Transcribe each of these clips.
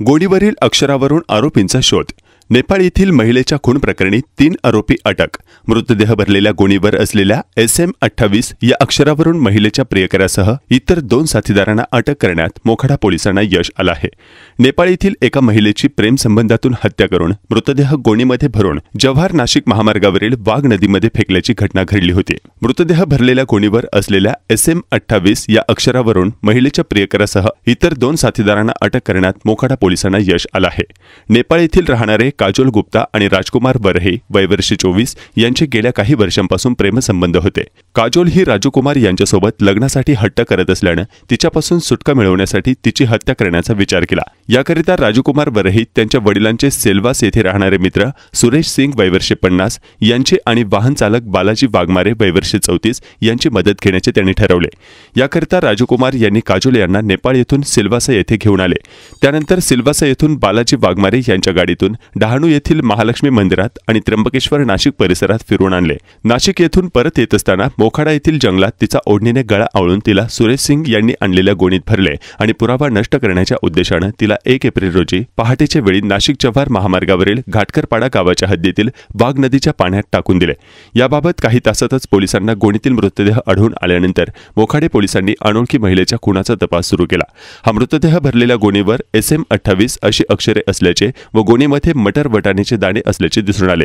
गोळीवरील अक्षरावरून आरोपींचा शोध। नेपाळ येथील महिलेच्या खून प्रकरणी 3 आरोपी अटक। मृतदेह भरलेल्या गोणीवर असलेल्या SM28 या अक्षरावरून महिलेच्या प्रियकरासह इतर 2 साथीदारांना अटक करण्यात मोखाडा पोलिसांना यश आलं आहे। नेपाळ येथील एका महिलेची प्रेम संबंधातून हत्या करून मृतदेह गोणीमध्ये भरून जव्हार नाशिक महामार्गावरील वाघ नदीमध्ये फेकल्याची घटना घडली होती। मृतदेह भरलेल्या गोणीवर असलेल्या SM28 या अक्षरावरून महिलेच्या प्रियकरासह इतर 2 साथीदारांना अटक करण्यात मोखाडा पोलिसांना यश आलं आहे। नेपाळ येथील राहणारे काजोल गुप्ता आणि राजकुमार वरहे वय वर्ष 24 यांचे गेल्या काही वर्षांपासून प्रेमसंबंध होते। काजोल ही राजकुमार यांच्यासोबत लग्नासाठी हट्ट करत असल्याने तिच्यापासून सुटका मिळवण्यासाठी तिची हत्या करण्याचा विचार केला। याकरिता राजकुमार वरहे त्यांच्या वडिलांचे सेल्वास येथे राहणारे मित्र सुरेश सिंग वय वर्ष 50 यांचे आणि वाहन चालक बालाजी वाघमारे वय वर्ष 34 यांची मदत घेण्याचे त्यांनी ठरवले। याकरिता राजकुमार यांनी काजोल यांना नेपाळ येथून सिल्वासा येथे घेऊन आले। त्यानंतर सिल्वासा येथून बालाजी वाघमारे यांच्या गाडीतून डहाणू येथील महालक्ष्मी मंदिरात आणि त्र्यंबकेश्वर नाशिक परिसरात फिरवून आणले। नाशिक येथून परत येत असताना मोखाडा येथील जंगलात तिचा ओढणीने गळा आवळून तिला सुरेश सिंग यांनी आणलेल्या गोणीत भरले आणि पुरावा नष्ट करण्याच्या उद्देशाने तिला 1 एप्रिल रोजी पहाटेच्या वेळी नाशिक जव्हार महामार्गावरील घाटकरपाडा गावाच्या हद्दीतील वाघ नदीच्या पाण्यात टाकून दिले। याबाबत काही तासातच पोलिसांना गोणीतील मृतदेह आढळून आल्यानंतर मोखाडे पोलिसांनी अनोळखी महिलेच्या खुनाचा तपास सुरू केला। हा मृतदेह भरलेल्या गोणीवर SM28 अशी अक्षरे असल्याचे व गोणीमध्ये मटर वटाण्याचे दाणे असल्याचे दिसून आले।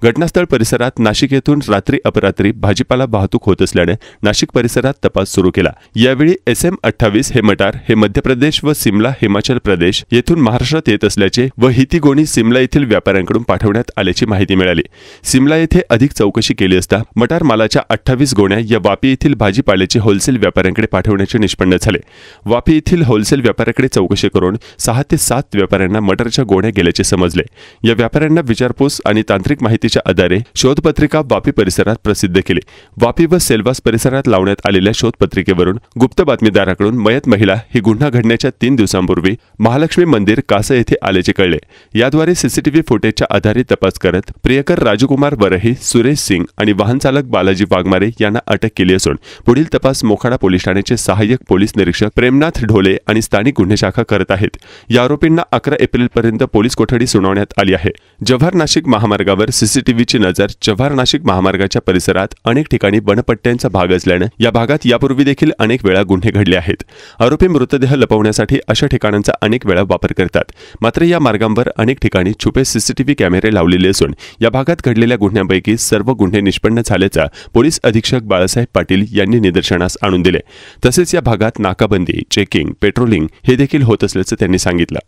घटनास्थळ परिसरात नाशिक येथून रात्री अपरात्री भाजीपाला वाहतूक होत असल्याने नाशिक परिसरात तपास सुरू केला। यावेळी SM28 हे मटार हे मध्य प्रदेश व सिमला हिमाचल प्रदेश येथून महाराष्ट्रात येत असल्याचे व ही ती गोणी सिमला येथील व्यापाऱ्यांकडून पाठवण्यात आल्याची माहिती मिळाली। सिमला येथे अधिक चौकशी केली असता मटार मालाच्या 28 गोण्या या वापी येथील भाजीपाल्याचे होलसेल व्यापाऱ्यांकडे पाठवण्याचे निष्पन्न झाले। वापी येथील होलसेल व्यापाऱ्याकडे चौकशी करून 6 ते 7 व्यापाऱ्यांना मटारच्या गोण्या गेल्याचे समजले। या व्यापाऱ्यांना विचारपूस आणि तांत्रिक माहितीच्या आधारे शोधपत्रिका वापी परिसरात प्रसिद्ध केली। वापी व सेल्वास परिसरात लावण्यात आलेल्या शोधपत्रिकेवरून गुप्त बातमीदाराकडून मयत महिला ही गुन्हा घडण्याच्या 3 दिवसांपूर्वी महालक्ष्मी मंदिर कासा येथे आल्याचे कळले। याद्वारे सीसीटीव्ही फुटेजच्या आधारे तपास करत प्रियकर राजकुमार वरही, सुरेश सिंग आणि वाहन चालक बालाजी वाघमारे यांना अटक केली असून पुढील तपास मोखाडा पोलीस ठाण्याचे सहाय्यक पोलीस निरीक्षक प्रेमनाथ ढोले आणि स्थानिक गुन्हे शाखा करत आहेत। या आरोपींना 11 एप्रिल पर्यंत पोलीस कोठडी सुनावण्यात आली आहे। जव्हार नाशिक महामार्गावर सीसीटीव्हीची नजर जव्हार नाशिक महामार्गाच्या परिसरात अनेक ठिकाणी वनपट्ट्यांचा भाग असल्याने या भागात यापूर्वी देखील अनेक वेळा गुन्हे घडले आहेत। आरोपी मृतदेह लपवण्यासाठी अशा ठिकाणांचा अनेक वेळा वापर करतात। मात्र या मार्गांवर अनेक ठिकाणी छुपे सीसीटीव्ही कॅमेरे लावलेले असून या भागात घडलेल्या गुन्ह्यांपैकी सर्व गुन्हे निष्पन्न झाल्याचा पोलीस अधीक्षक बाळासाहेब पाटील यांनी निदर्शनास आणून दिले। तसेच या भागात नाकाबंदी, चेकिंग, पेट्रोलिंग हे देखील होत असल्याचे त्यांनी सांगितलं।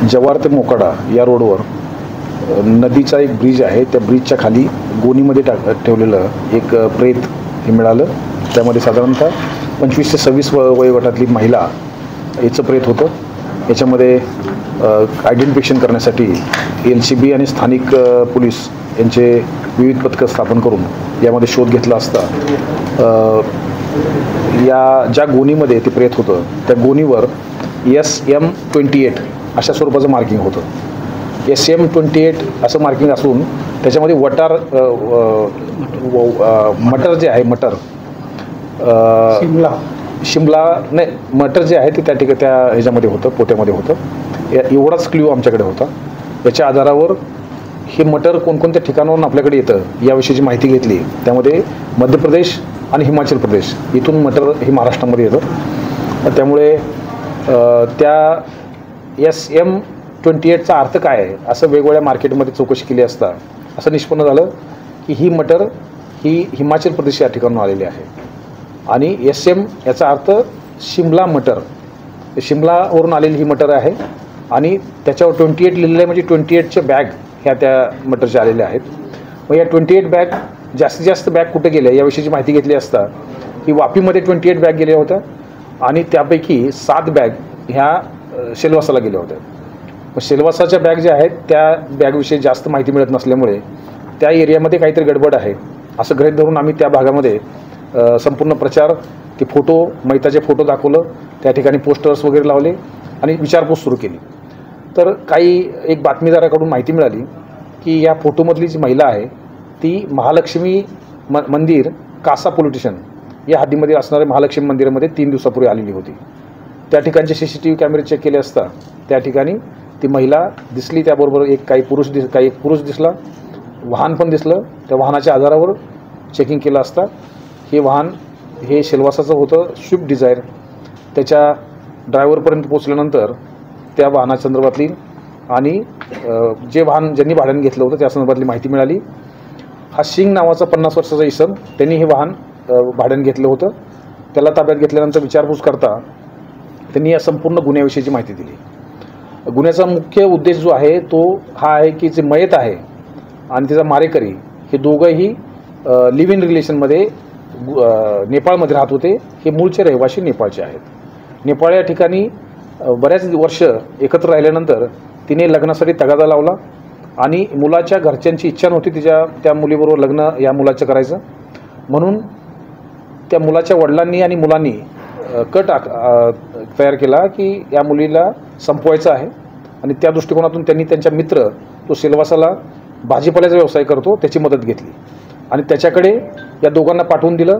जव्हार ते मोखाडा या रोडवर नदीचा एक ब्रिज आहे। त्या ब्रिजच्या खाली गोणीमध्ये ठेवलेलं एक प्रेत हे मिळालं। त्यामध्ये साधारणतः 25 ते 26 वयोगटातली महिला याचं प्रेत होतं। याच्यामध्ये आयडेंटिफिकेशन करण्यासाठी LCB आणि स्थानिक पोलीस यांचे विविध पथकं स्थापन करून यामध्ये शोध घेतला असता या ज्या गोणीमध्ये ते प्रेत होतं त्या गोणीवर SM28 अशा स्वरूपाचं मार्किंग होतं। SM28 असं मार्किंग असून त्याच्यामध्ये मटर जे आहे मटर शिमला नाही मटर जे आहे ते त्या ठिकाणी त्या ह्याच्यामध्ये होतं, पोत्यामध्ये होतं। एवढाच क्ल्यू आमच्याकडे होता। याच्या आधारावर हे मटर कोणकोणत्या ठिकाणावरून आपल्याकडे येतं याविषयीची माहिती घेतली। त्यामध्ये मध्य प्रदेश आणि हिमाचल प्रदेश इथून मटर हे महाराष्ट्रामध्ये येतं। त्यामुळे त्या SM28चा अर्थ काय आहे असं वेगवेगळ्या मार्केटमध्ये चौकशी केली असता असं निष्पन्न झालं की ही मटर ही हिमाचल प्रदेश या ठिकाणून आलेली आहे आणि SM याचा अर्थ शिमला मटर, शिमलावरून आलेली ही मटर आहे आणि त्याच्यावर 28 लिहिलेलं आहे म्हणजे 28चे बॅग ह्या त्या मटरच्या आलेल्या आहेत। मग या 28 बॅग जास्तीत जास्त बॅग कुठे गेल्या याविषयीची माहिती घेतली असता की वापीमध्ये 28 बॅग गेल्या होत्या आणि त्यापैकी 7 बॅग ह्या सेल्वासाला गेल्या होत्या। मग सेल्वासाच्या बॅग ज्या आहेत त्या बॅगविषयी जास्त माहिती मिळत नसल्यामुळे त्या एरियामध्ये काहीतरी गडबड आहे असं गृहीत धरून आम्ही त्या भागामध्ये संपूर्ण प्रचार ते फोटो मैताचे फोटो दाखवलं, त्या ठिकाणी पोस्टर्स वगैरे लावले आणि विचारपूस सुरू केली। तर काही एक बातमीदाराकडून माहिती मिळाली की या फोटोमधली जी महिला आहे ती महालक्ष्मी मंदिर कासा पोलिटिशन या हद्दीमध्ये असणाऱ्या महालक्ष्मी मंदिरामध्ये 3 दिवसापूर्वी आलेली होती त्या ठिकाणचे CCTV कॅमेरे चेक केले असता त्या ठिकाणी ती महिला दिसली, त्याबरोबर काही एक पुरुष दिसला, वाहन पण दिसलं. त्या वाहनाच्या आधारावर चेकिंग केलं असता हे वाहन हे सिल्वासाचं होतं, स्विफ्ट डिझायर. त्याच्या ड्रायव्हरपर्यंत पोचल्यानंतर त्या वाहनासंदर्भातली आणि जे वाहन ज्यांनी भाड्याने घेतलं होतं त्या संदर्भातली माहिती मिळाली. हा सिंग नावाचा 50 वर्षाचा इसम त्यांनी हे वाहन भाड्याने घेतलं होतं. त्याला ताब्यात घेतल्यानंतर विचारपूस करता त्यांनी या संपूर्ण गुन्ह्याविषयीची माहिती दिली. गुन्ह्याचा मुख्य उद्देश जो आहे तो हा आहे की जे मयत आहे आणि त्याचा मारेकरी हे दोघंही लिव्ह इन रिलेशनमध्ये नेपाळमध्ये राहत होते. हे मूळचे रहिवासी नेपाळचे आहेत. नेपाळ या ठिकाणी बऱ्याच वर्ष एकत्र राहिल्यानंतर तिने लग्नासाठी तगादा लावला आणि मुलाच्या घरच्यांची इच्छा नव्हती त्या मुलीबरोबर लग्न या मुलाचं करायचं. म्हणून त्या मुलाच्या वडिलांनी आणि मुलांनी कट तयार केला की या मुलीला संपवायचं आहे आणि त्या दृष्टिकोनातून त्यांनी त्यांच्या मित्र तो सिल्वासाला भाजीपाल्याचा व्यवसाय करतो त्याची मदत घेतली आणि त्याच्याकडे या दोघांना पाठवून दिलं.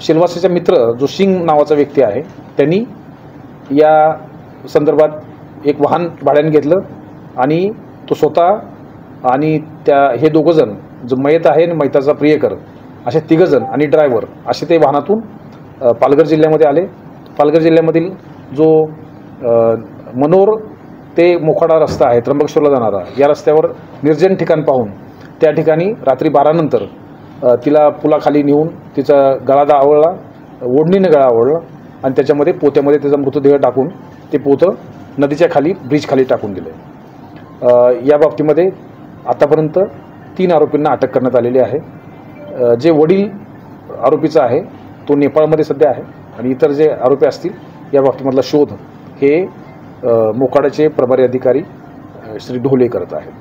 सिल्वासाचा मित्र जो सिंग नावाचा व्यक्ती आहे त्यांनी या संदर्भात एक वाहन भाड्याने घेतलं आणि तो स्वतः आणि हे दोघंजण जो मयत आहे आणि मयताचा प्रियकर असे तिघंजण आणि ड्रायव्हर असे ते वाहनातून पालघर जिल्ह्यामध्ये आले. पालघर जिल्ह्यामधील जो मनोर ते मोखाडा रस्ता आहे त्र्यंबकेश्वरला जाणारा, या रस्त्यावर निर्जन ठिकाण पाहून त्या ठिकाणी रात्री 12 नंतर तिला पुलाखाली नेऊन तिचा गळा आवळला, ओढणीने गळा आवळला आणि त्याच्यामध्ये पोत्यामध्ये त्याचा मृतदेह टाकून ते पोतं नदीच्या खाली ब्रिज खाली टाकून दिले. या बाबतीमध्ये आतापर्यंत 3 आरोपींना अटक करण्यात आलेली आहे. जे वडील आरोपीचा आहे तो नेपाळमध्ये सध्या आहे आणि इतर जे आरोपी असतील या बाबतीमधला शोध हे मोखाड्याचे प्रभारी अधिकारी श्री ढोले करत आहेत.